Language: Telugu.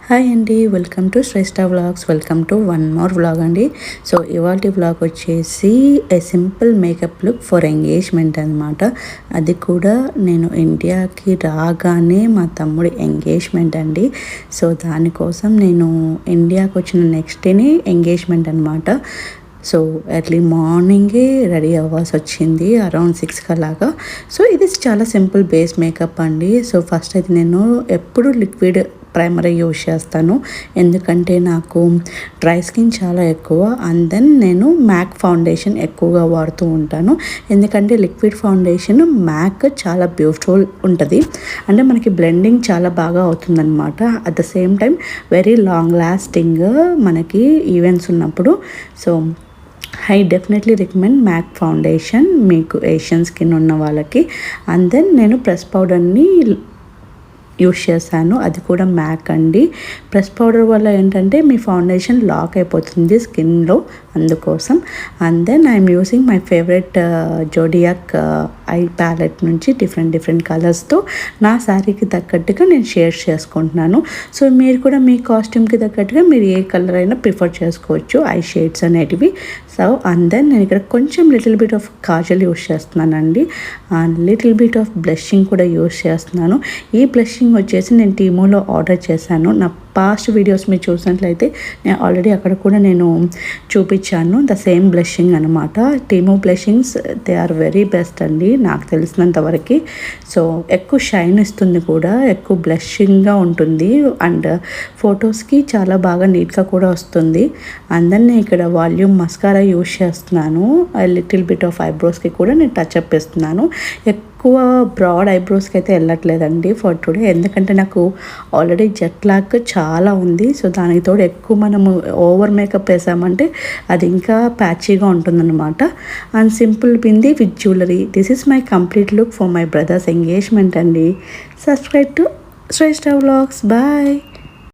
హాయ్ అండి, welcome to Shreshtha vlogs. Welcome to one more vlog అండి. సో ఇవాళ వ్లాగ్ వచ్చేసి a simple makeup look for engagement అనమాట. అది కూడా నేను ఇండియాకి రాగానే మా తమ్ముడి ఎంగేజ్మెంట్ అండి. సో దానికోసం నేను ఇండియాకి వచ్చిన నెక్స్ట్ డేనే ఎంగేజ్మెంట్ అనమాట. సో ఎర్లీ మార్నింగే రెడీ అవ్వాల్సి వచ్చింది, అరౌండ్ 6 అలాగా. సో ఇది చాలా సింపుల్ బేస్ మేకప్ అండి. సో ఫస్ట్ అయితే నేను ఎప్పుడు లిక్విడ్ ప్రైమరీ యూజ్ చేస్తాను, ఎందుకంటే నాకు డ్రై స్కిన్ చాలా ఎక్కువ. అండ్ దెన్ నేను మ్యాక్ ఫౌండేషన్ ఎక్కువగా వాడుతూ ఉంటాను, ఎందుకంటే లిక్విడ్ ఫౌండేషన్ మ్యాక్ చాలా బ్యూటిఫుల్ ఉంటుంది, అంటే మనకి బ్లెండింగ్ చాలా బాగా అవుతుందన్నమాట. At the same time very long lasting మనకి ఈవెంట్స్ ఉన్నప్పుడు. So I definitely recommend MAC foundation మీకు ఏషియన్ స్కిన్ ఉన్న వాళ్ళకి. అండ్ దెన్ నేను ప్రెస్ పౌడర్ని యూస్ చేశాను, అది కూడా మ్యాక్ అండి. ప్రెస్ పౌడర్ వల్ల ఏంటంటే మీ ఫౌండేషన్ లాక్ అయిపోతుంది స్కిన్లో, అందుకోసం. And then I'm using my favourite zodiac eye palette నుంచి డిఫరెంట్ కలర్స్తో నా శారీకి తగ్గట్టుగా నేను షేడ్స్ చేసుకుంటున్నాను. సో మీరు కూడా మీ కాస్ట్యూమ్కి తగ్గట్టుగా మీరు ఏ కలర్ అయినా ప్రిఫర్ చేసుకోవచ్చు, ఐ షేడ్స్ అనేటివి. సో అండ్ దెన్ నేను ఇక్కడ కొంచెం little bit of kajal use చేస్తున్నానండి, and little bit of blushing కూడా యూస్ చేస్తున్నాను. ఈ బ్లషింగ్ వచ్చేసి నేను టీమోలో ఆర్డర్ చేశాను. నా పాస్ట్ వీడియోస్ మీరు చూసినట్లయితే నేను ఆల్రెడీ అక్కడ కూడా నేను చూపించాను ద సేమ్ బ్లషింగ్ అనమాట. టీమో బ్లషింగ్స్ దే ఆర్ వెరీ బెస్ట్ అండి నాకు తెలిసినంత వరకు. సో ఎక్కువ షైన్ ఇస్తుంది కూడా, ఎక్కువ బ్లషింగ్గా ఉంటుంది, అండ్ ఫొటోస్కి చాలా బాగా నీట్గా కూడా వస్తుంది. అండ్ దెన్ నేను ఇక్కడ వాల్యూమ్ మస్కారా యూస్ చేస్తున్నాను, లిటిల్ బిట్ ఆఫ్ ఐబ్రోస్కి కూడా నేను టచ్ అప్ ఇస్తున్నాను. ఎక్కువ బ్రాడ్ ఐబ్రోస్కి అయితే వెళ్ళట్లేదండి ఫర్ టుడే, ఎందుకంటే నాకు ఆల్రెడీ జెట్ లాగ్ చాలా ఉంది. సో దానికి తోడు ఎక్కువ మనము ఓవర్ మేకప్ వేసామంటే అది ఇంకా ప్యాచీగా ఉంటుందన్నమాట. And simple bindi with jewellery. This is my complete look for my brother's engagement అండి. Subscribe to Shreshtha vlogs. Bye.